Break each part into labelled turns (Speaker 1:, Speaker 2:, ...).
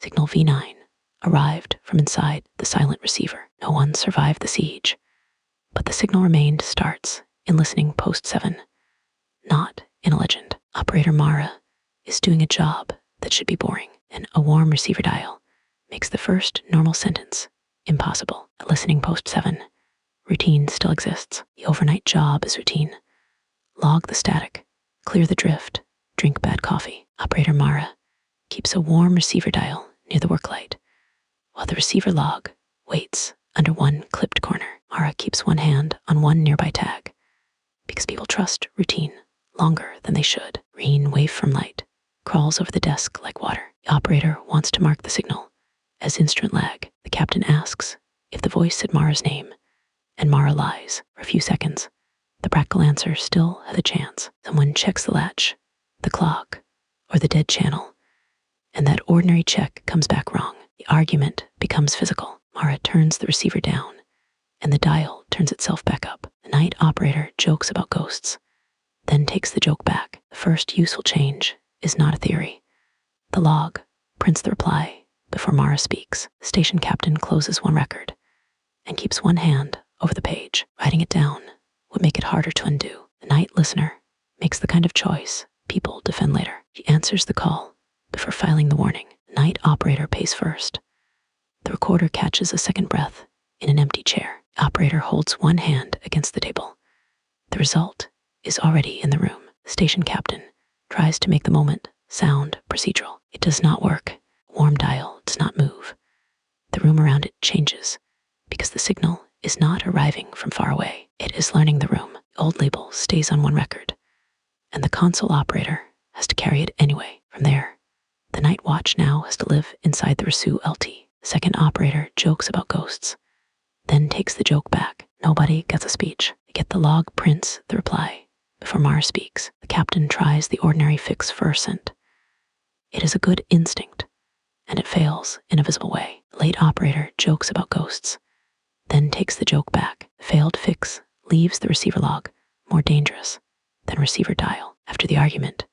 Speaker 1: Signal V9 arrived from inside the silent receiver. No one survived the siege, but the signal remained starts in listening post 7, not in a legend. Operator Mara is doing a job that should be boring, and a warm receiver dial makes the first normal sentence impossible. At listening post 7, routine still exists. The overnight job is routine. Log the static, clear the drift, drink bad coffee. Operator Mara keeps a warm receiver dial near the work light, while the receiver log waits under one clipped corner. Mara keeps one hand on one nearby tag, because people trust routine longer than they should. Green wave from light crawls over the desk like water. The operator wants to mark the signal as instrument lag. The captain asks if the voice said Mara's name, and Mara lies. For a few seconds, the practical answer still had a chance. Someone checks the latch, the clock, or the dead channel, and that ordinary check comes back wrong. The argument becomes physical. Mara turns the receiver down, and the dial turns itself back up. The night operator jokes about ghosts, then takes the joke back. The first useful change is not a theory. The log prints the reply before Mara speaks. The station captain closes one record and keeps one hand over the page. Writing it down would make it harder to undo. The night listener makes the kind of choice people defend later. She answers the call before filing the warning. The night operator pays first. The recorder catches a second breath in an empty chair. The operator holds one hand against the table. The result is already in the room. The station captain tries to make the moment sound procedural. It does not work. Warm dial does not move. The room around it changes because the signal is not arriving from far away. It is learning the room. The old label stays on one record, and the console operator has to carry it anyway. From there, the night watch now has to live inside the Rasu LT. The second operator jokes about ghosts, then takes the joke back. Nobody gets a speech. They get the log prints the reply before Mara speaks. The captain tries the ordinary fix for sent. It is a good instinct, and it fails in a visible way. The late operator jokes about ghosts, then takes the joke back. The failed fix leaves the receiver log more dangerous than receiver dial. After the argument,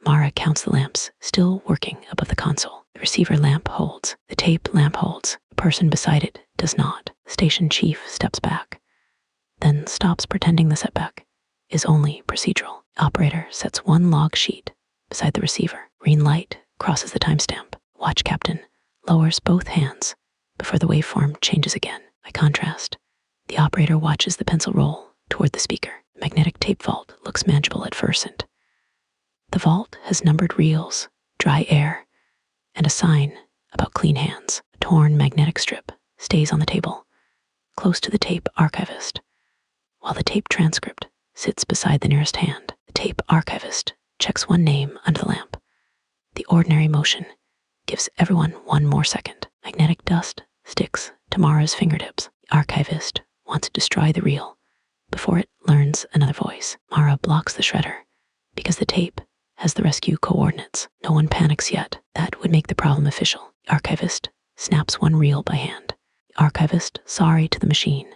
Speaker 1: Mara counts the lamps still working above the console. The receiver lamp holds. The tape lamp holds. The person beside it does not. The station chief steps back, then stops pretending the setback is only procedural. The operator sets one log sheet beside the receiver. Green light crosses the timestamp. Watch captain lowers both hands before the waveform changes again. By contrast, the operator watches the pencil roll toward the speaker. The magnetic tape vault looks manageable at first. The vault has numbered reels, dry air, and a sign about clean hands. A torn magnetic strip stays on the table, close to the tape archivist, while the tape transcript sits beside the nearest hand. The tape archivist checks one name under the lamp. The ordinary motion gives everyone one more second. Magnetic dust sticks to Mara's fingertips. The archivist wants to destroy the reel before it learns another voice. Mara blocks the shredder because the tape has the rescue coordinates. No one panics yet. That would make the problem official. The archivist snaps one reel by hand. The archivist, sorry to the machine,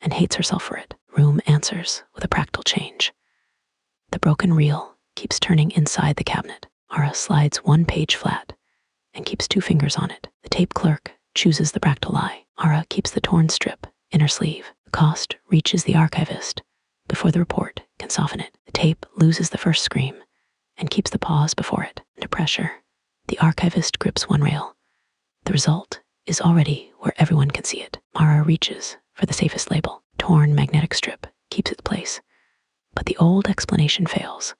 Speaker 1: and hates herself for it. Room answers with a practical change. The broken reel keeps turning inside the cabinet. Mara slides one page flat and keeps two fingers on it. The tape clerk chooses the practical lie. Mara keeps the torn strip in her sleeve. The cost reaches the archivist before the report can soften it. The tape loses the first scream and keeps the pause before it. Under pressure, the archivist grips one rail. The result is already where everyone can see it. Mara reaches for the safest label. Torn magnetic strip keeps its place, but the old explanation fails.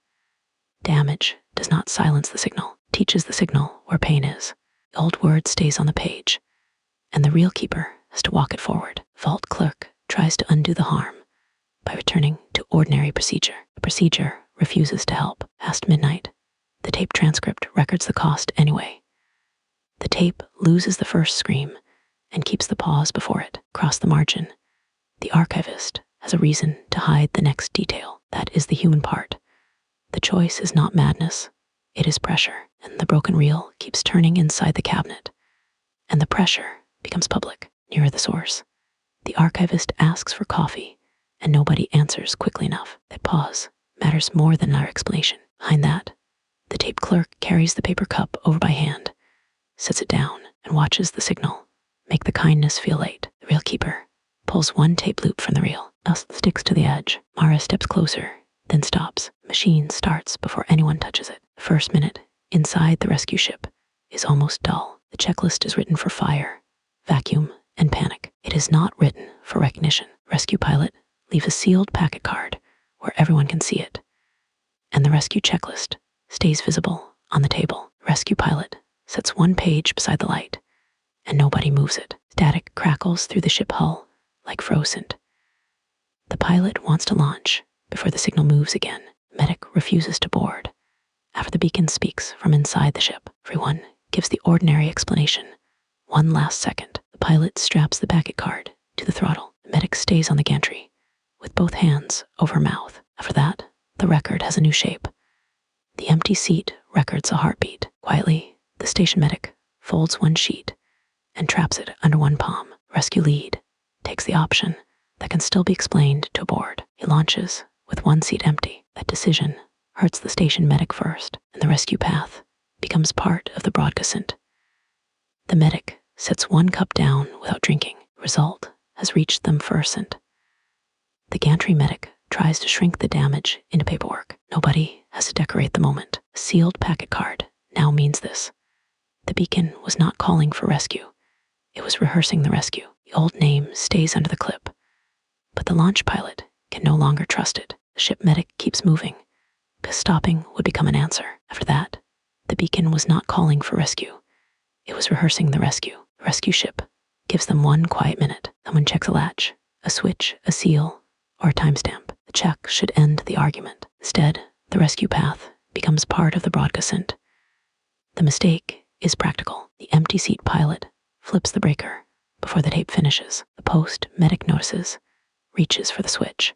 Speaker 1: Damage does not silence the signal, teaches the signal where pain is. The old word stays on the page, and the reel keeper has to walk it forward. Vault clerk tries to undo the harm by returning to ordinary procedure. The procedure refuses to help. Past midnight, the tape transcript records the cost anyway. The tape loses the first scream and keeps the pause before it. Across the margin, the archivist has a reason to hide the next detail. That is the human part. The choice is not madness, it is pressure, and the broken reel keeps turning inside the cabinet, and the pressure becomes public, nearer the source. The archivist asks for coffee, and nobody answers quickly enough. That pause matters more than our explanation. Behind that, the tape clerk carries the paper cup over by hand sets it down and watches the signal make the kindness feel late. The reel keeper pulls one tape loop from the reel, sticks to the edge. Mara steps closer, then stops. The machine starts before anyone touches it. The first minute inside the rescue ship is almost dull. The checklist is written for fire, vacuum, and panic. It is not written for recognition. Rescue pilot, leave a sealed packet card where everyone can see it, and the rescue checklist stays visible on the table. Rescue pilot sets one page beside the light, and nobody moves it. Static crackles through the ship hull like frozen. The pilot wants to launch before the signal moves again. Medic refuses to board. After the beacon speaks from inside the ship, everyone gives the ordinary explanation. One last second. The pilot straps the packet card to the throttle. The medic stays on the gantry with both hands over her mouth. After that, the record has a new shape. The empty seat records a heartbeat. Quietly, the station medic folds one sheet and traps it under one palm. Rescue lead takes the option that can still be explained to board. He launches with one seat empty. That decision hurts the station medic first, and the rescue path becomes part of the broadcast. The medic sets one cup down without drinking. Result has reached them first. The gantry medic tries to shrink the damage into paperwork. Nobody has to decorate the moment. A sealed packet card now means this. The beacon was not calling for rescue. It was rehearsing the rescue. The old name stays under the clip, but the launch pilot can no longer trust it. The ship medic keeps moving, because stopping would become an answer. After that, the beacon was not calling for rescue. It was rehearsing the rescue. The rescue ship gives them one quiet minute. Someone checks a latch, a switch, a seal, or a timestamp. The check should end the argument. Instead, the rescue path becomes part of the broadcast. The mistake is practical. The empty seat pilot flips the breaker before the tape finishes. The post medic notices, reaches for the switch,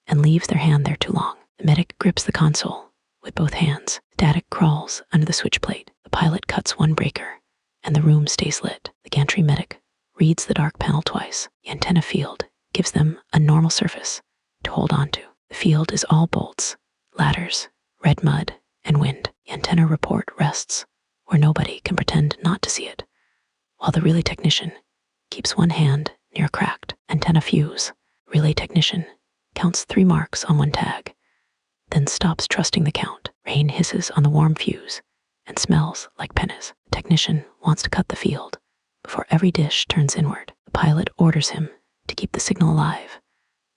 Speaker 1: and leaves their hand there too long. The medic grips the console with both hands. Static crawls under the switch plate. The pilot cuts one breaker, and the room stays lit. The gantry medic reads the dark panel twice. The antenna field gives them a normal surface to hold onto. The field is all bolts, ladders, red mud, and wind. The antenna report rests where nobody can pretend not to see it, while the relay technician keeps one hand near a cracked antenna fuse. Relay technician counts 3 marks on one tag, then stops trusting the count. Rain hisses on the warm fuse and smells like pennies. The technician wants to cut the field before every dish turns inward. The pilot orders him to keep the signal alive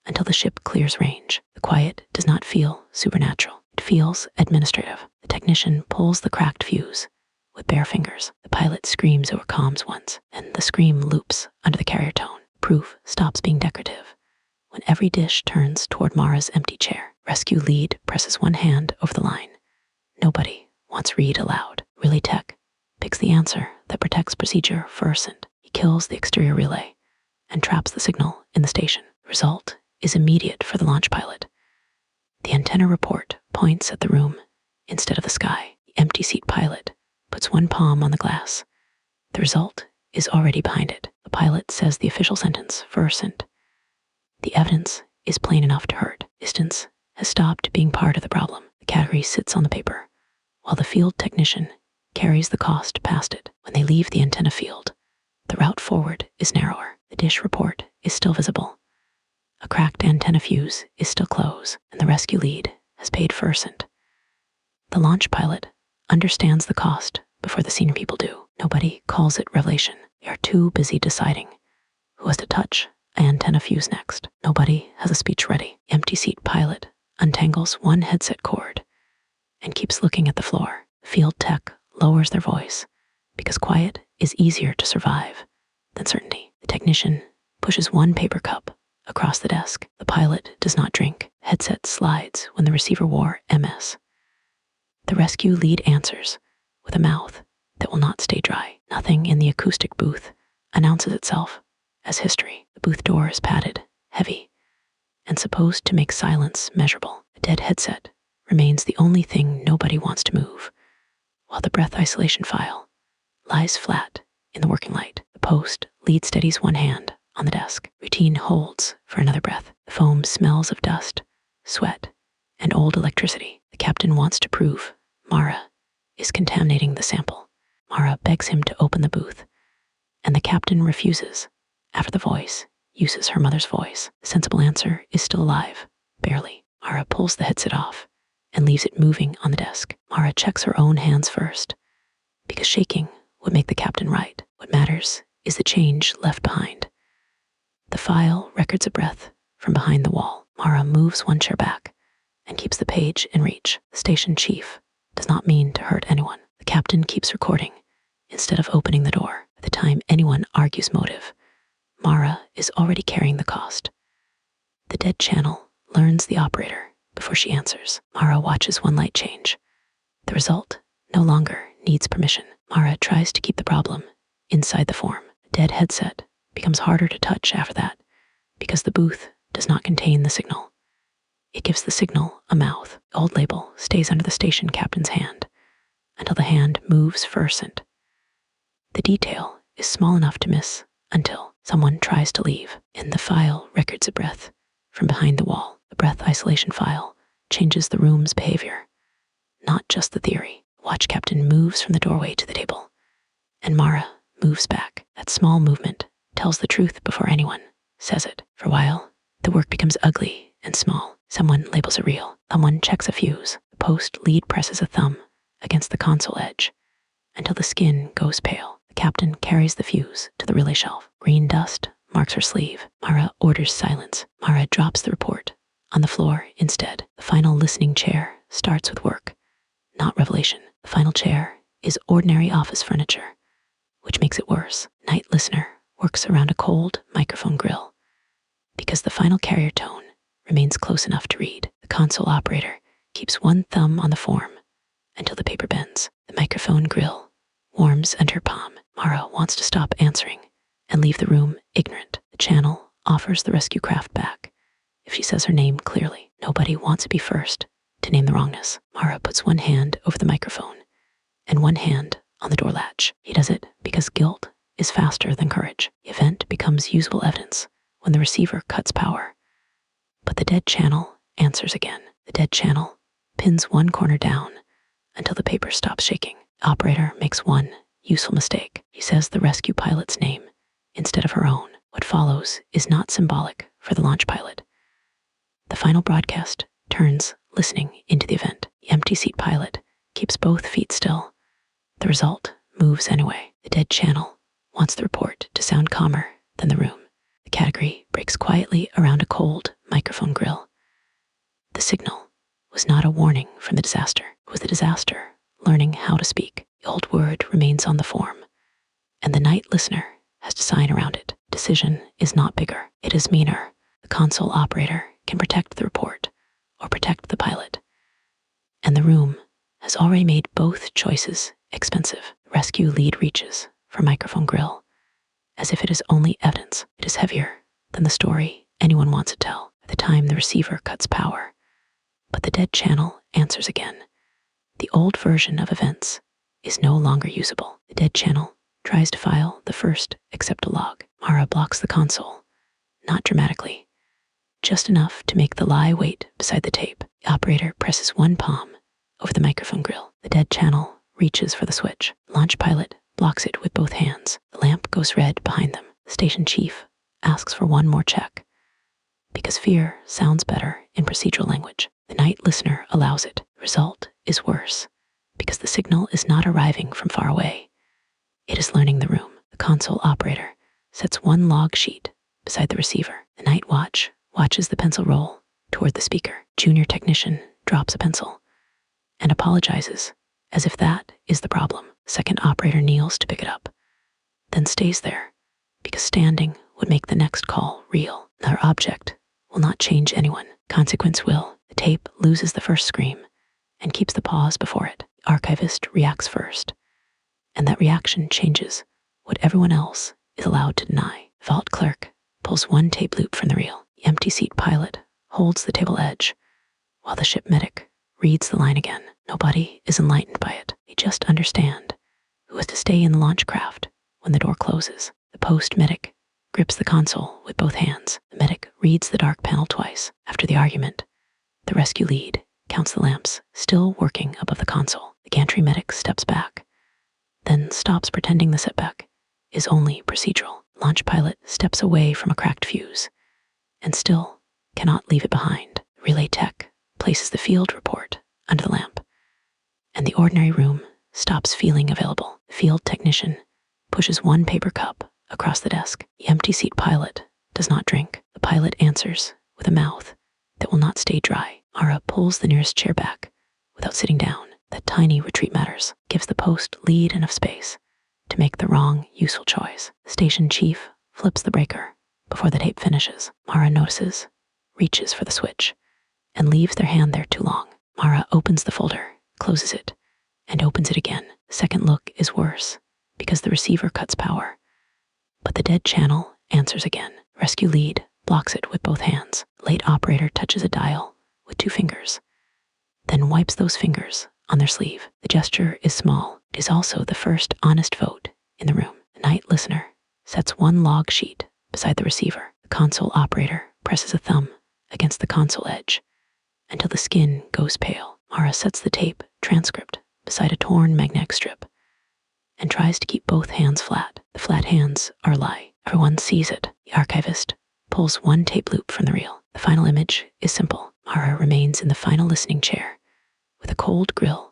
Speaker 1: until the ship clears range. The quiet does not feel supernatural. It feels administrative. The technician pulls the cracked fuse with bare fingers. The pilot screams over comms once, and the scream loops under the carrier tone. Proof stops being decorative when every dish turns toward Mara's empty chair. Rescue lead presses one hand over the line. Nobody wants read aloud. Relay tech picks the answer that protects procedure first, and he kills the exterior relay and traps the signal in the station. The result is immediate for the launch pilot. The antenna report points at the room instead of the sky. The empty seat pilot puts one palm on the glass. The result is already behind it. The pilot says the official sentence first, and the evidence is plain enough to hurt. Distance has stopped being part of the problem. The category sits on the paper, while the field technician carries the cost past it. When they leave the antenna field, the route forward is narrower. The dish report is still visible. A cracked antenna fuse is still closed, and the rescue lead has paid first. The launch pilot understands the cost before the senior people do. Nobody calls it revelation. They are too busy deciding who has to touch an antenna fuse next. Nobody has a speech ready. The empty seat pilot untangles one headset cord and keeps looking at the floor. Field tech lowers their voice because quiet is easier to survive than certainty. The technician pushes one paper cup across the desk. The pilot does not drink. Headset slides when the receiver wore MS. The rescue lead answers with a mouth that will not stay dry. Nothing in the acoustic booth announces itself as history. The booth door is padded, heavy, and supposed to make silence measurable. A dead headset remains the only thing nobody wants to move, while the breath isolation file lies flat in the working light. The post lead steadies one hand on the desk. Routine holds for another breath. The foam smells of dust, sweat, and old electricity. The captain wants to prove Mara is contaminating the sample. Mara begs him to open the booth, and the captain refuses after the voice uses her mother's voice. The sensible answer is still alive, barely. Mara pulls the headset off and leaves it moving on the desk. Mara checks her own hands first, because shaking would make the captain right. What matters is the change left behind. The file records a breath from behind the wall. Mara moves one chair back and keeps the page in reach. The station chief does not mean to hurt anyone. The captain keeps recording instead of opening the door. By the time anyone argues motive, Mara is already carrying the cost. The dead channel learns the operator before she answers. Mara watches one light change. The result no longer needs permission. Mara tries to keep the problem inside the form. The dead headset becomes harder to touch after that because the booth does not contain the signal. It gives the signal a mouth. The old label stays under the station captain's hand until the hand moves for ascent. The detail is small enough to miss until someone tries to leave. And the file records a breath from behind the wall. The breath isolation file changes the room's behavior, not just the theory. The watch captain moves from the doorway to the table, and Mara moves back. That small movement tells the truth before anyone says it. For a while, the work becomes ugly and small. Someone labels a reel. Someone checks a fuse. The post lead presses a thumb against the console edge until the skin goes pale. The captain carries the fuse to the relay shelf. Green dust marks her sleeve. Mara orders silence. Mara drops the report on the floor instead. The final listening chair starts with work, not revelation. The final chair is ordinary office furniture, which makes it worse. Night listener works around a cold microphone grill because the final carrier tone remains close enough to read. The console operator keeps one thumb on the form until the paper bends. The microphone grill warms under her palm. Mara wants to stop answering and leave the room ignorant. The channel offers the rescue craft back if she says her name clearly. Nobody wants to be first to name the wrongness. Mara puts one hand over the microphone and one hand on the door latch. He does it because guilt is faster than courage. The event becomes usable evidence when the receiver cuts power. But the dead channel answers again. The dead channel pins one corner down until the paper stops shaking. The operator makes one useful mistake. He says the rescue pilot's name instead of her own. What follows is not symbolic for the launch pilot. The final broadcast turns listening into the event. The empty seat pilot keeps both feet still. The result moves anyway. The dead channel wants the report to sound calmer than the room. The category breaks quietly around a cold microphone grill. The signal was not a warning from the disaster. It was the disaster learning how to speak. The old word remains on the form, and the night listener has to sign around it. Decision is not bigger. It is meaner. The console operator can protect the report or protect the pilot. And the room has already made both choices expensive. The rescue lead reaches for microphone grill as if it is only evidence. It is heavier than the story anyone wants to tell. By the time the receiver cuts power, but the dead channel answers again. The old version of events is no longer usable. The dead channel tries to file the first accept log. Mara blocks the console, not dramatically, just enough to make the lie wait beside the tape. The operator presses one palm over the microphone grill. The dead channel reaches for the switch. The launch pilot blocks it with both hands. The lamp goes red behind them. The station chief asks for one more check because fear sounds better in procedural language. The night listener allows it. The result is worse because the signal is not arriving from far away. It is learning the room. The console operator sets one log sheet beside the receiver. The night watch watches the pencil roll toward the speaker. Junior technician drops a pencil and apologizes as if that is the problem. Second operator kneels to pick it up, then stays there because standing would make the next call real. Another object will not change anyone. Consequence will. The tape loses the first scream and keeps the pause before it. The archivist reacts first, and that reaction changes what everyone else is allowed to deny. The vault clerk pulls one tape loop from the reel. The empty seat pilot holds the table edge, while the ship medic reads the line again. Nobody is enlightened by it. They just understand who is to stay in the launch craft when the door closes. The post medic grips the console with both hands. The medic reads the dark panel twice. After the argument, the rescue lead counts the lamps still working above the console. The gantry medic steps back, then stops pretending the setback is only procedural. Launch pilot steps away from a cracked fuse and still cannot leave it behind. Relay tech places the field report under the lamp, and the ordinary room stops feeling available. The field technician pushes one paper cup across the desk. The empty seat pilot does not drink. The pilot answers with a mouth that will not stay dry. Mara pulls the nearest chair back without sitting down. That tiny retreat matters, gives the post lead enough space to make the wrong, useful choice. The station chief flips the breaker before the tape finishes. Mara notices, reaches for the switch, and leaves their hand there too long. Mara opens the folder, closes it, and opens it again. The second look is worse because the receiver cuts power, but the dead channel answers again. Rescue lead blocks it with both hands. Late operator touches a dial with 2 fingers, then wipes those fingers on their sleeve. The gesture is small. It is also the first honest vote in the room. The night listener sets one log sheet beside the receiver. The console operator presses a thumb against the console edge until the skin goes pale. Mara sets the tape transcript beside a torn magnetic strip and tries to keep both hands flat. The flat hands are a lie. Everyone sees it. The archivist pulls one tape loop from the reel. The final image is simple. Mara remains in the final listening chair with a cold grill